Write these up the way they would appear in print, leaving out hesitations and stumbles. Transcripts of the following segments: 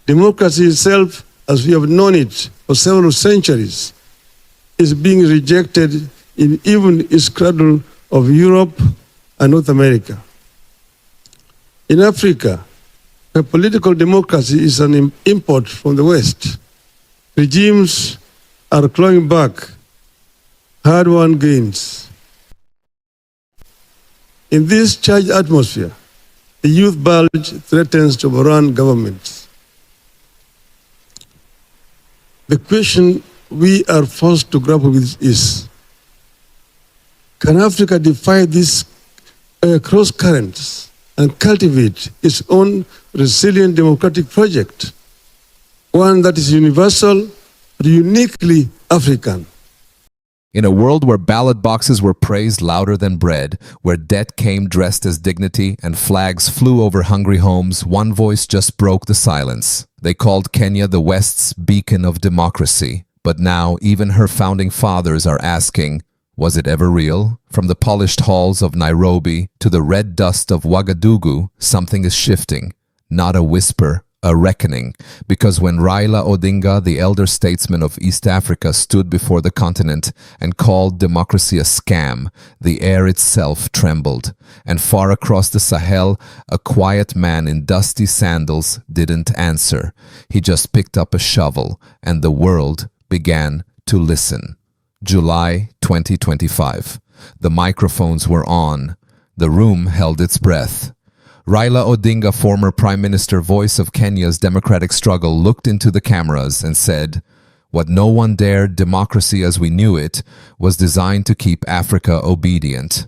Democracy itself, as we have known it for several centuries, is being rejected in even its cradle of Europe and North America. In Africa, a political democracy is an import from the West. Regimes are clawing back hard-won gains. In this charged atmosphere, the youth bulge threatens to overrun governments. The question we are forced to grapple with is, can Africa defy these cross currents and cultivate its own resilient democratic project, one that is universal but uniquely African? In a world where ballot boxes were praised louder than bread, where debt came dressed as dignity and flags flew over hungry homes, one voice just broke the silence. They called Kenya the West's beacon of democracy. But now even her founding fathers are asking, was it ever real? From the polished halls of Nairobi to the red dust of Ouagadougou, something is shifting. Not a whisper, a reckoning. Because when Raila Odinga, the elder statesman of East Africa, stood before the continent and called democracy a scam, the air itself trembled. And far across the Sahel, a quiet man in dusty sandals didn't answer. He just picked up a shovel, and the world began to listen. July 2025. The microphones were on. The room held its breath. Raila Odinga, former Prime Minister, voice of Kenya's democratic struggle, looked into the cameras and said, "What no one dared, democracy as we knew it, was designed to keep Africa obedient."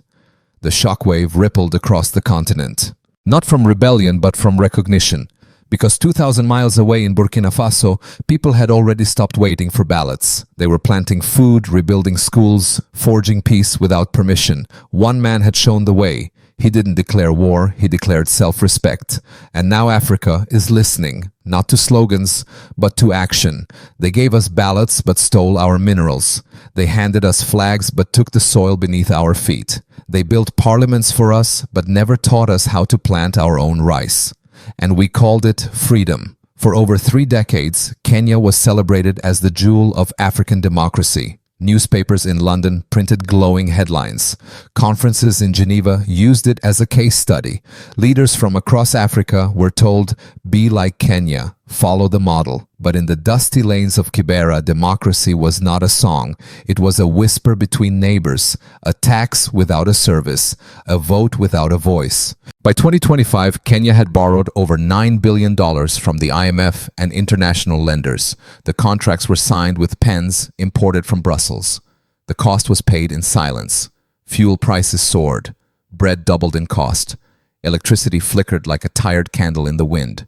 The shockwave rippled across the continent. Not from rebellion, but from recognition. Because 2,000 miles away in Burkina Faso, people had already stopped waiting for ballots. They were planting food, rebuilding schools, forging peace without permission. One man had shown the way. He didn't declare war, he declared self-respect. And now Africa is listening, not to slogans, but to action. They gave us ballots, but stole our minerals. They handed us flags, but took the soil beneath our feet. They built parliaments for us, but never taught us how to plant our own rice. And we called it freedom. For over 3 decades, Kenya was celebrated as the jewel of African democracy. Newspapers in London printed glowing headlines. Conferences in Geneva used it as a case study. Leaders from across Africa were told, "Be like Kenya, follow the model." But in the dusty lanes of Kibera, democracy was not a song. It was a whisper between neighbors, a tax without a service, a vote without a voice. By 2025, Kenya had borrowed over $9 billion from the IMF and international lenders. The contracts were signed with pens imported from Brussels. The cost was paid in silence. Fuel prices soared. Bread doubled in cost. Electricity flickered like a tired candle in the wind.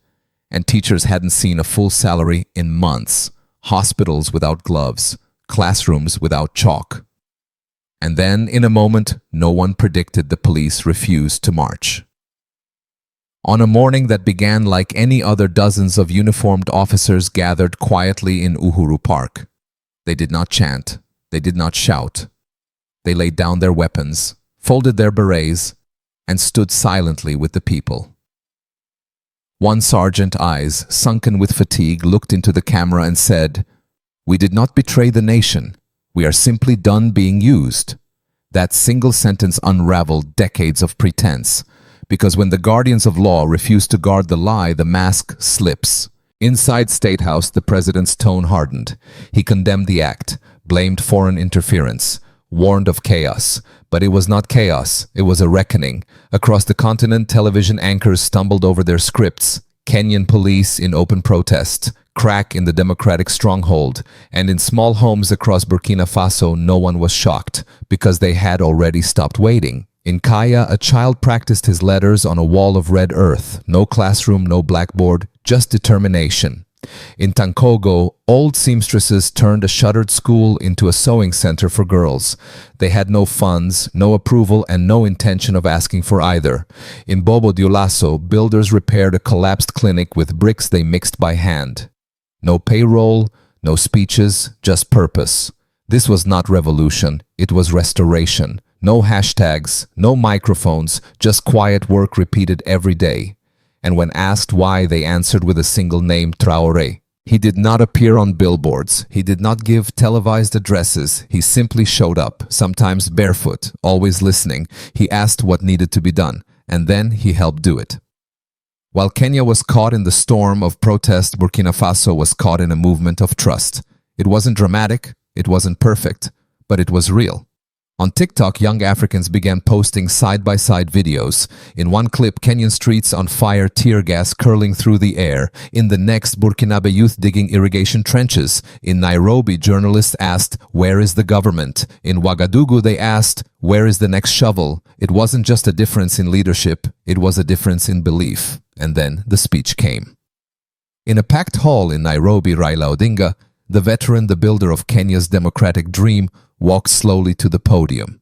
And teachers hadn't seen a full salary in months. Hospitals without gloves. Classrooms without chalk. And then, in a moment, no one predicted the police refused to march. On a morning that began like any other, dozens of uniformed officers gathered quietly in Uhuru Park. They did not chant. They did not shout. They laid down their weapons, folded their berets, and stood silently with the people. One sergeant, eyes sunken with fatigue, looked into the camera and said, "We did not betray the nation. We are simply done being used." That single sentence unraveled decades of pretense. Because when the guardians of law refuse to guard the lie, the mask slips. Inside State House, the president's tone hardened. He condemned the act, blamed foreign interference, warned of chaos. But it was not chaos, it was a reckoning. Across the continent, television anchors stumbled over their scripts. Kenyan police in open protest, crack in the democratic stronghold, and in small homes across Burkina Faso, no one was shocked, because they had already stopped waiting. In Kaya, a child practiced his letters on a wall of red earth. No classroom, no blackboard, just determination. In Tankogo, old seamstresses turned a shuttered school into a sewing center for girls. They had no funds, no approval, and no intention of asking for either. In Bobo Dioulasso, builders repaired a collapsed clinic with bricks they mixed by hand. No payroll, no speeches, just purpose. This was not revolution, it was restoration. No hashtags, no microphones, just quiet work repeated every day. And when asked why, they answered with a single name, Traore. He did not appear on billboards. He did not give televised addresses. He simply showed up, sometimes barefoot, always listening. He asked what needed to be done, and then he helped do it. While Kenya was caught in the storm of protest, Burkina Faso was caught in a movement of trust. It wasn't dramatic, it wasn't perfect, but it was real. On TikTok, young Africans began posting side-by-side videos. In one clip, Kenyan streets on fire, tear gas curling through the air. In the next, Burkinabe youth digging irrigation trenches. In Nairobi, journalists asked, "Where is the government?" In Ouagadougou, they asked, "Where is the next shovel?" It wasn't just a difference in leadership, it was a difference in belief. And then the speech came. In a packed hall in Nairobi, Raila Odinga, the veteran, the builder of Kenya's democratic dream, walked slowly to the podium.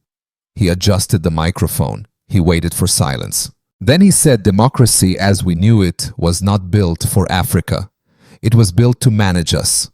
He adjusted the microphone. He waited for silence. Then he said democracy as we knew it was not built for Africa. It was built to manage us.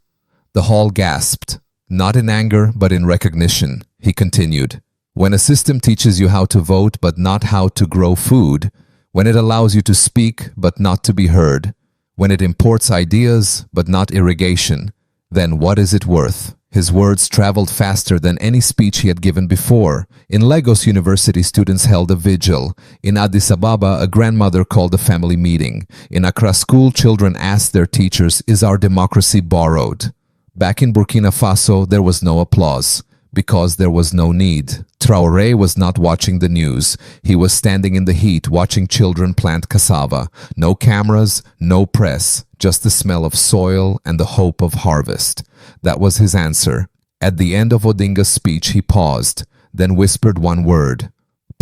The hall gasped, not in anger but in recognition. He continued, "When a system teaches you how to vote but not how to grow food, when it allows you to speak but not to be heard, when it imports ideas but not irrigation, then what is it worth?" His words traveled faster than any speech he had given before. In Lagos University, students held a vigil. In Addis Ababa, a grandmother called a family meeting. In Accra school, children asked their teachers, "Is our democracy borrowed?" Back in Burkina Faso, there was no applause, because there was no need. Traoré was not watching the news. He was standing in the heat, watching children plant cassava. No cameras, no press, just the smell of soil and the hope of harvest. That was his answer. At the end of Odinga's speech, he paused, then whispered one word: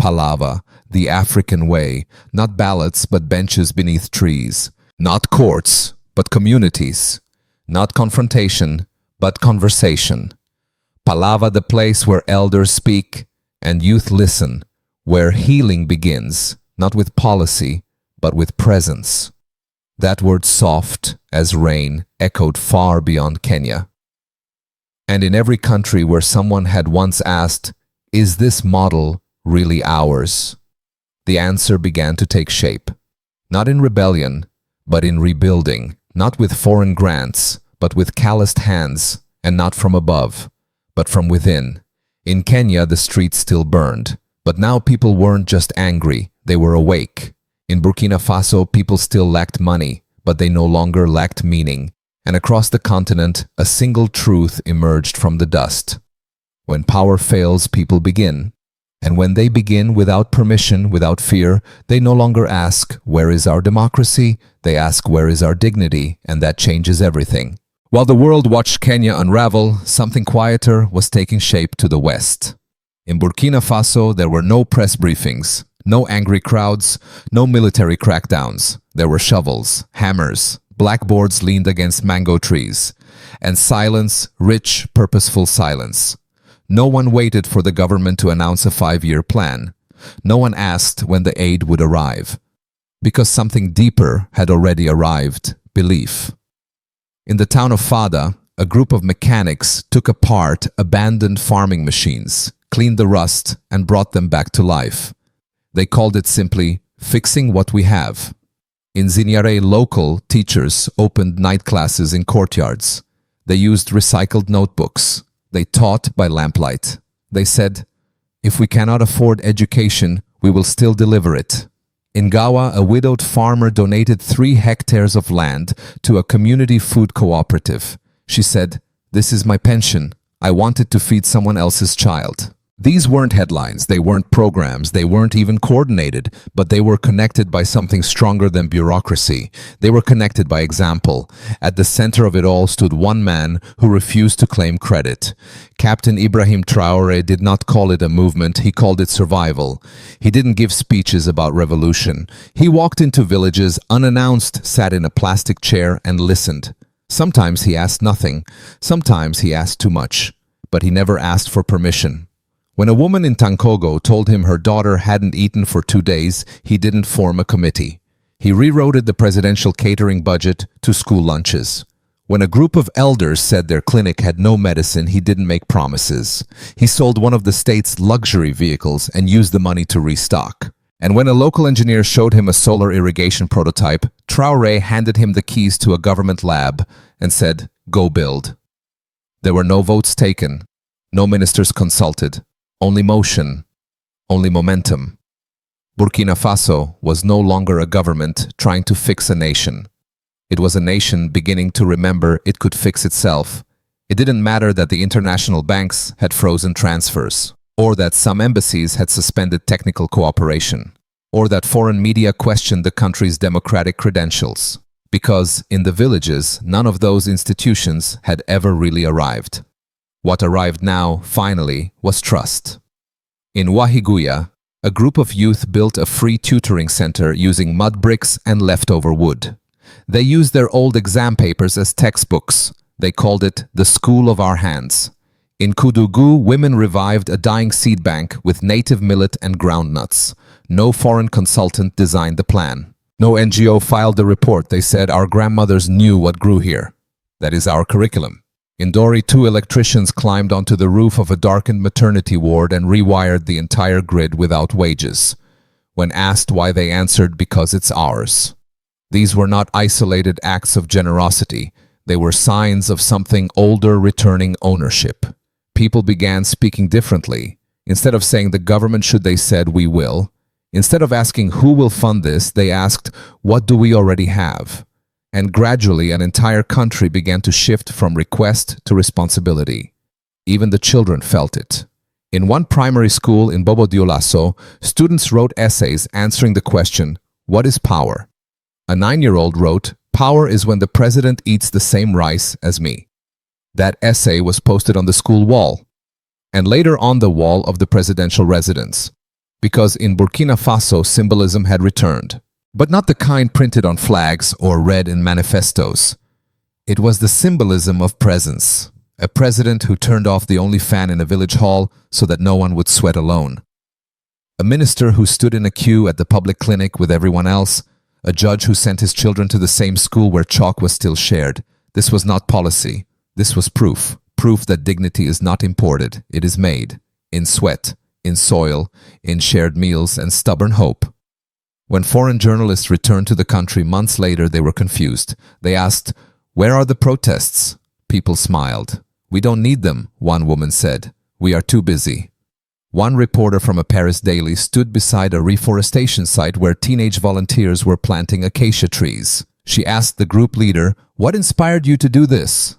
Palava, the African way. Not ballots, but benches beneath trees. Not courts, but communities. Not confrontation, but conversation. Palava, the place where elders speak and youth listen, where healing begins, not with policy, but with presence. That word, soft as rain, echoed far beyond Kenya. And in every country where someone had once asked, "Is this model really ours?" the answer began to take shape. Not in rebellion, but in rebuilding. Not with foreign grants, but with calloused hands, and not from above, but from within. In Kenya, the streets still burned, but now people weren't just angry, they were awake. In Burkina Faso, people still lacked money, but they no longer lacked meaning. And across the continent, a single truth emerged from the dust. When power fails, people begin. And when they begin without permission, without fear, they no longer ask, "Where is our democracy?" They ask, "Where is our dignity?" And that changes everything. While the world watched Kenya unravel, something quieter was taking shape to the west. In Burkina Faso, there were no press briefings, no angry crowds, no military crackdowns. There were shovels, hammers, blackboards leaned against mango trees, and silence, rich, purposeful silence. No one waited for the government to announce a 5-year plan. No one asked when the aid would arrive, because something deeper had already arrived: belief. In the town of Fada, a group of mechanics took apart abandoned farming machines, cleaned the rust, and brought them back to life. They called it simply fixing what we have. In Zinyare, local teachers opened night classes in courtyards. They used recycled notebooks. They taught by lamplight. They said, "If we cannot afford education, we will still deliver it." In Gawa, a widowed farmer donated 3 hectares of land to a community food cooperative. She said, "This is my pension. I wanted to feed someone else's child." These weren't headlines, they weren't programs, they weren't even coordinated, but they were connected by something stronger than bureaucracy. They were connected by example. At the center of it all stood one man who refused to claim credit. Captain Ibrahim Traoré did not call it a movement, he called it survival. He didn't give speeches about revolution. He walked into villages unannounced, sat in a plastic chair and listened. Sometimes he asked nothing, sometimes he asked too much, but he never asked for permission. When a woman in Tankogo told him her daughter hadn't eaten for 2 days, he didn't form a committee. He rewrote the presidential catering budget to school lunches. When a group of elders said their clinic had no medicine, he didn't make promises. He sold one of the state's luxury vehicles and used the money to restock. And when a local engineer showed him a solar irrigation prototype, Traoré handed him the keys to a government lab and said, "Go build." There were no votes taken, no ministers consulted, only motion, only momentum. Burkina Faso was no longer a government trying to fix a nation. It was a nation beginning to remember it could fix itself. It didn't matter that the international banks had frozen transfers, or that some embassies had suspended technical cooperation, or that foreign media questioned the country's democratic credentials, because in the villages, none of those institutions had ever really arrived. What arrived now, finally, was trust. In Ouagadougou, a group of youth built a free tutoring center using mud bricks and leftover wood. They used their old exam papers as textbooks. They called it the School of Our Hands. In Ouagadougou, women revived a dying seed bank with native millet and groundnuts. No foreign consultant designed the plan. No NGO filed the report. They said our grandmothers knew what grew here. That is our curriculum. In Dori, 2 electricians climbed onto the roof of a darkened maternity ward and rewired the entire grid without wages. When asked why, they answered, because it's ours. These were not isolated acts of generosity. They were signs of something older returning ownership. People began speaking differently. Instead of saying the government should, they said we will. Instead of asking who will fund this, they asked, what do we already have? And gradually an entire country began to shift from request to responsibility. Even the children felt it. In one primary school in Bobo Dioulasso, students wrote essays answering the question, what is power? A 9-year-old wrote, power is when the president eats the same rice as me. That essay was posted on the school wall, and later on the wall of the presidential residence. Because in Burkina Faso, symbolism had returned. But not the kind printed on flags or read in manifestos. It was the symbolism of presence. A president who turned off the only fan in a village hall so that no one would sweat alone. A minister who stood in a queue at the public clinic with everyone else. A judge who sent his children to the same school where chalk was still shared. This was not policy. This was proof. Proof that dignity is not imported. It is made. In sweat, in soil, in shared meals and stubborn hope. When foreign journalists returned to the country months later, they were confused. They asked, where are the protests? People smiled. We don't need them, one woman said. We are too busy. One reporter from a Paris daily stood beside a reforestation site where teenage volunteers were planting acacia trees. She asked the group leader, what inspired you to do this?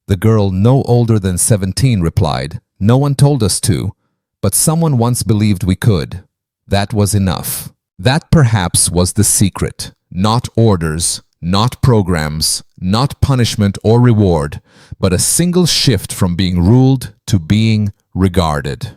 The girl, no older than 17, replied, no one told us to, but someone once believed we could. That was enough. That perhaps was the secret. Not orders, not programs, not punishment or reward, but a single shift from being ruled to being regarded.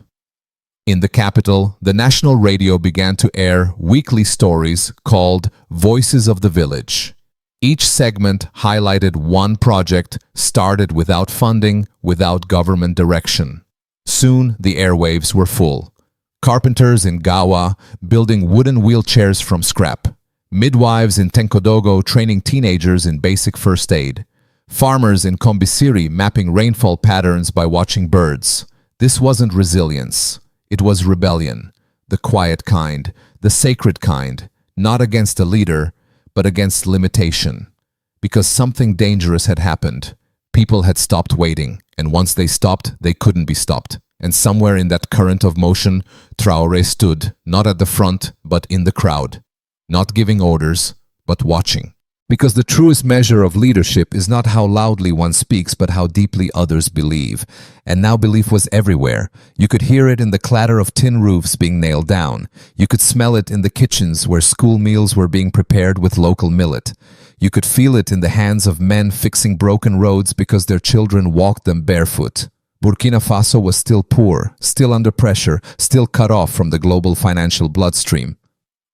In the capital, the national radio began to air weekly stories called Voices of the Village. Each segment highlighted one project started without funding, without government direction. Soon, the airwaves were full. Carpenters in Gawa building wooden wheelchairs from scrap. Midwives in Tenkodogo training teenagers in basic first aid. Farmers in Kombisiri mapping rainfall patterns by watching birds. This wasn't resilience. It was rebellion. The quiet kind, the sacred kind, not against a leader, but against limitation. Because something dangerous had happened. People had stopped waiting, and once they stopped, they couldn't be stopped. And somewhere in that current of motion, Traoré stood, not at the front, but in the crowd. Not giving orders, but watching. Because the truest measure of leadership is not how loudly one speaks, but how deeply others believe. And now belief was everywhere. You could hear it in the clatter of tin roofs being nailed down. You could smell it in the kitchens where school meals were being prepared with local millet. You could feel it in the hands of men fixing broken roads because their children walked them barefoot. Burkina Faso was still poor, still under pressure, still cut off from the global financial bloodstream.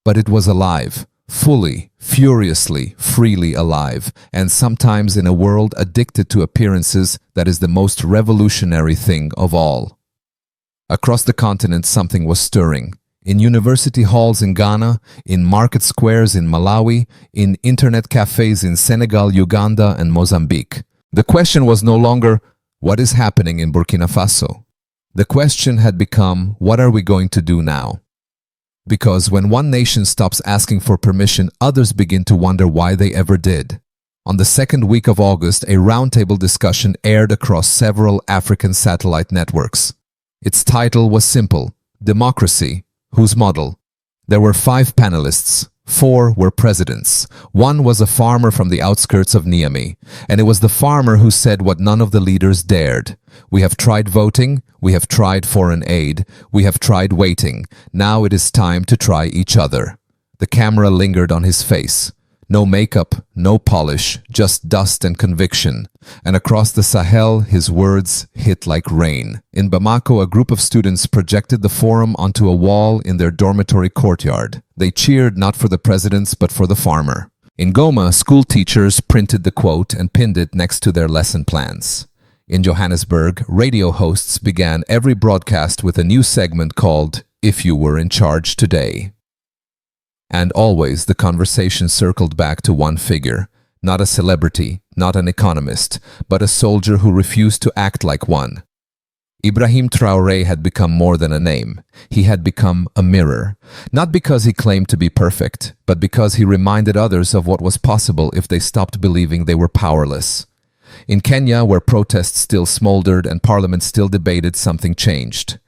But it was alive, fully, furiously, freely alive, and sometimes in a world addicted to appearances that is the most revolutionary thing of all. Across the continent, something was stirring. In university halls in Ghana, in market squares in Malawi, in internet cafes in Senegal, Uganda, and Mozambique. The question was no longer, what is happening in Burkina Faso? The question had become, what are we going to do now? Because when one nation stops asking for permission, others begin to wonder why they ever did. On the second week of August, a roundtable discussion aired across several African satellite networks. Its title was simple: Democracy, whose model? There were 5 panelists. 4 were presidents. 1 was a farmer from the outskirts of Niamey, and it was the farmer who said what none of the leaders dared. We have tried voting, we have tried foreign aid, we have tried waiting. Now it is time to try each other. The camera lingered on his face. No makeup, no polish, just dust and conviction. And across the Sahel, his words hit like rain. In Bamako, a group of students projected the forum onto a wall in their dormitory courtyard. They cheered not for the presidents, but for the farmer. In Goma, school teachers printed the quote and pinned it next to their lesson plans. In Johannesburg, radio hosts began every broadcast with a new segment called "If You Were in Charge Today." And always the conversation circled back to one figure, not a celebrity, not an economist, but a soldier who refused to act like one. Ibrahim Traoré had become more than a name. He had become a mirror, not because he claimed to be perfect, but because he reminded others of what was possible if they stopped believing they were powerless. In Kenya, where protests still smoldered and parliament still debated, something changed.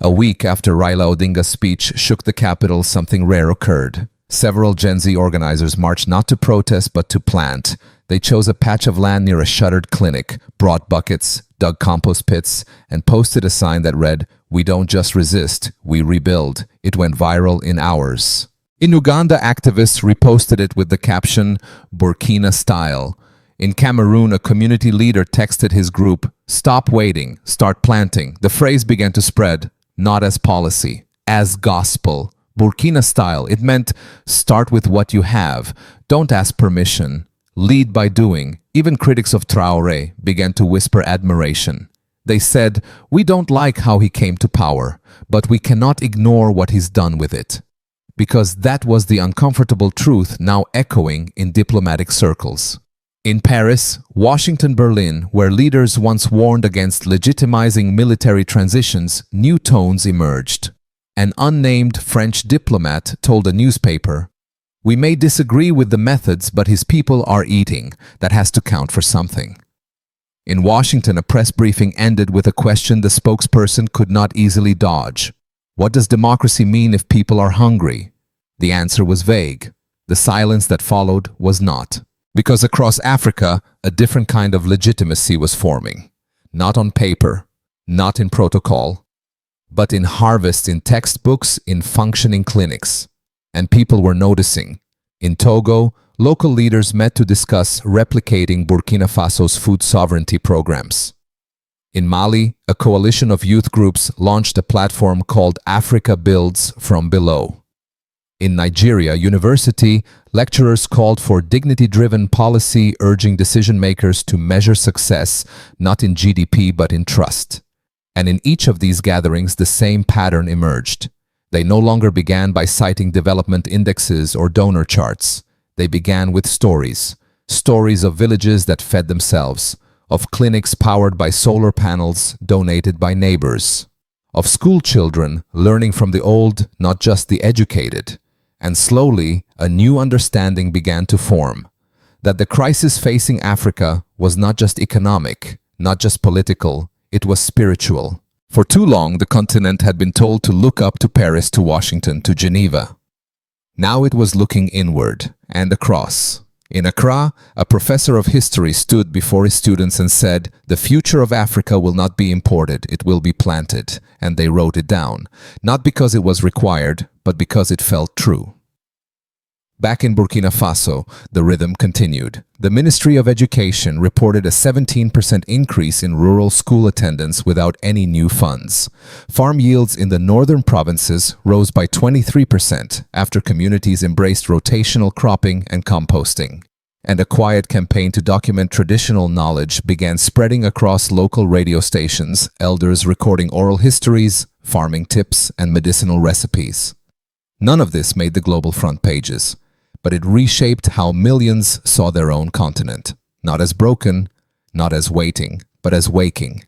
A week after Raila Odinga's speech shook the capital, something rare occurred. Several Gen Z organizers marched not to protest but to plant. They chose a patch of land near a shuttered clinic, brought buckets, dug compost pits, and posted a sign that read, "We don't just resist, we rebuild." It went viral in hours. In Uganda, activists reposted it with the caption, "Burkina style." In Cameroon, a community leader texted his group, "Stop waiting, start planting." The phrase began to spread, not as policy, as gospel. Burkina style, it meant start with what you have, don't ask permission, lead by doing. Even critics of Traoré began to whisper admiration. They said, "We don't like how he came to power, but we cannot ignore what he's done with it." Because that was the uncomfortable truth now echoing in diplomatic circles. In Paris, Washington, Berlin, where leaders once warned against legitimizing military transitions, new tones emerged. An unnamed French diplomat told a newspaper, "We may disagree with the methods, but his people are eating. That has to count for something." In Washington, a press briefing ended with a question the spokesperson could not easily dodge. What does democracy mean if people are hungry? The answer was vague. The silence that followed was not. Because across Africa, a different kind of legitimacy was forming. Not on paper, not in protocol, but in harvest, in textbooks, in functioning clinics. And people were noticing. In Togo, local leaders met to discuss replicating Burkina Faso's food sovereignty programs. In Mali, a coalition of youth groups launched a platform called Africa Builds from Below. In Nigeria University, lecturers called for dignity-driven policy, urging decision-makers to measure success not in GDP but in trust. And in each of these gatherings, the same pattern emerged. They no longer began by citing development indexes or donor charts. They began with stories. Stories of villages that fed themselves, of clinics powered by solar panels donated by neighbors, of school children learning from the old, not just the educated. And slowly, a new understanding began to form, that the crisis facing Africa was not just economic, not just political, it was spiritual. For too long, the continent had been told to look up to Paris, to Washington, to Geneva. Now it was looking inward and across. In Accra, a professor of history stood before his students and said, "The future of Africa will not be imported, it will be planted." And they wrote it down, not because it was required, but because it felt true. Back in Burkina Faso, the rhythm continued. The Ministry of Education reported a 17% increase in rural school attendance without any new funds. Farm yields in the northern provinces rose by 23% after communities embraced rotational cropping and composting. And a quiet campaign to document traditional knowledge began spreading across local radio stations, elders recording oral histories, farming tips, and medicinal recipes. None of this made the global front pages, but it reshaped how millions saw their own continent, not as broken, not as waiting, but as waking.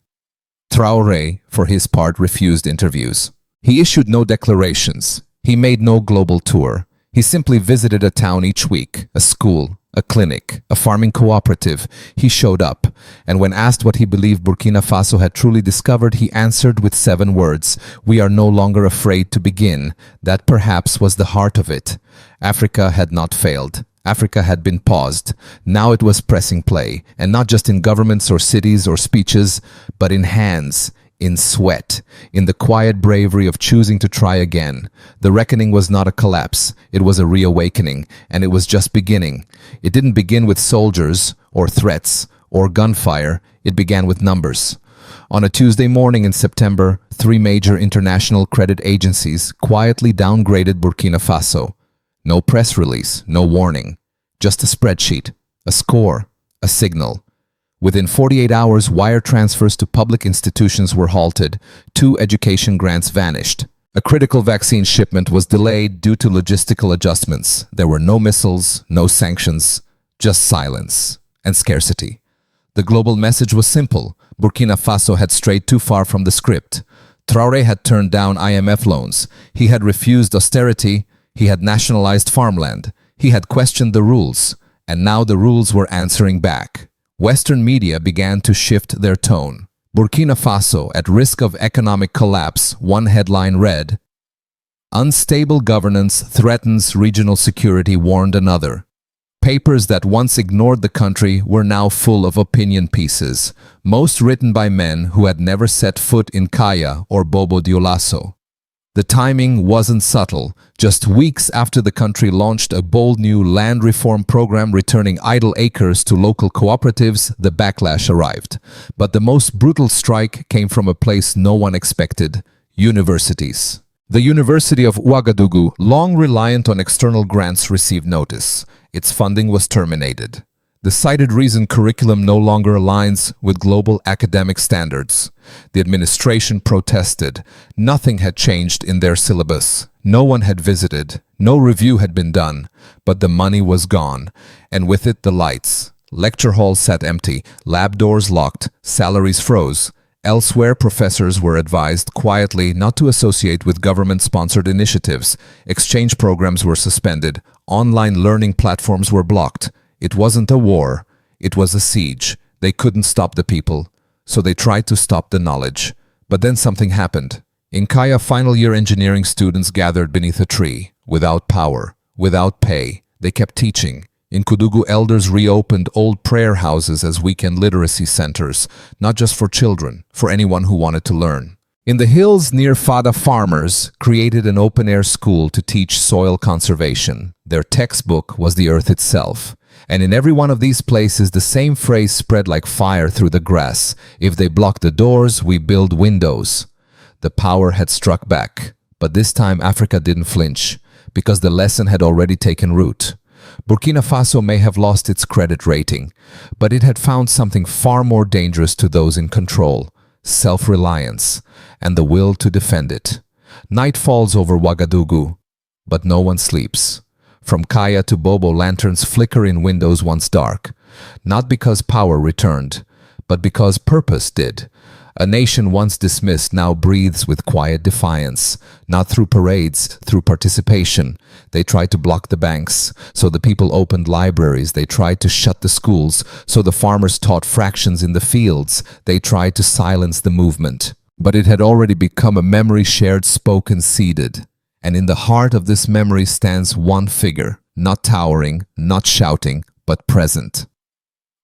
Traoré, for his part, refused interviews. He issued no declarations. He made no global tour. He simply visited a town each week, a school, a clinic, a farming cooperative. He showed up, and when asked what he believed Burkina Faso had truly discovered, he answered with 7 words: "We are no longer afraid to begin." That perhaps was the heart of it. Africa had not failed. Africa had been paused. Now it was pressing play, and not just in governments or cities or speeches, but in hands, in sweat, in the quiet bravery of choosing to try again. The reckoning was not a collapse, it was a reawakening, and it was just beginning. It didn't begin with soldiers, or threats, or gunfire, it began with numbers. On a Tuesday morning in September, 3 major international credit agencies quietly downgraded Burkina Faso. No press release, no warning, just a spreadsheet, a score, a signal. Within 48 hours, wire transfers to public institutions were halted. 2 education grants vanished. A critical vaccine shipment was delayed due to logistical adjustments. There were no missiles, no sanctions, just silence and scarcity. The global message was simple. Burkina Faso had strayed too far from the script. Traoré had turned down IMF loans. He had refused austerity. He had nationalized farmland. He had questioned the rules. And now the rules were answering back. Western media began to shift their tone. Burkina Faso at risk of economic collapse, one headline read, "Unstable governance threatens regional security," warned another. Papers that once ignored the country were now full of opinion pieces, most written by men who had never set foot in Kaya or Bobo Dioulasso. The timing wasn't subtle. Just weeks after the country launched a bold new land reform program returning idle acres to local cooperatives, the backlash arrived. But the most brutal strike came from a place no one expected: universities. The University of Ouagadougou, long reliant on external grants, received notice. Its funding was terminated. The cited reason: curriculum no longer aligns with global academic standards. The administration protested. Nothing had changed in their syllabus. No one had visited. No review had been done. But the money was gone, and with it the lights. Lecture halls sat empty, lab doors locked, salaries froze. Elsewhere, professors were advised quietly not to associate with government-sponsored initiatives. Exchange programs were suspended. Online learning platforms were blocked. It wasn't a war, it was a siege. They couldn't stop the people, so they tried to stop the knowledge. But then something happened. In Kaya, final-year engineering students gathered beneath a tree, without power, without pay. They kept teaching. In Ouagadougou, elders reopened old prayer houses as weekend literacy centers, not just for children, for anyone who wanted to learn. In the hills near Fada, farmers created an open-air school to teach soil conservation. Their textbook was the earth itself. And in every one of these places, the same phrase spread like fire through the grass: "If they block the doors, we build windows." The power had struck back. But this time Africa didn't flinch, because the lesson had already taken root. Burkina Faso may have lost its credit rating, but it had found something far more dangerous to those in control: self-reliance and the will to defend it. Night falls over Ouagadougou, but no one sleeps. From Kaya to Bobo, lanterns flicker in windows once dark, not because power returned, but because purpose did. A nation once dismissed now breathes with quiet defiance, not through parades, through participation. They tried to block the banks, so the people opened libraries. They tried to shut the schools, so the farmers taught fractions in the fields. They tried to silence the movement. But it had already become a memory shared, spoken, seeded. And in the heart of this memory stands one figure, not towering, not shouting, but present: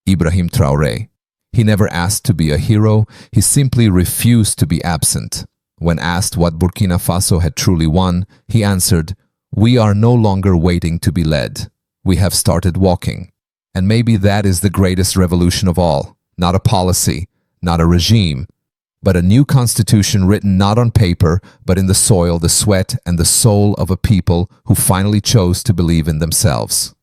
Ibrahim Traoré. He never asked to be a hero, he simply refused to be absent. When asked what Burkina Faso had truly won, he answered, "We are no longer waiting to be led. We have started walking." And maybe that is the greatest revolution of all. Not a policy, not a regime, but a new constitution written not on paper, but in the soil, the sweat, and the soul of a people who finally chose to believe in themselves.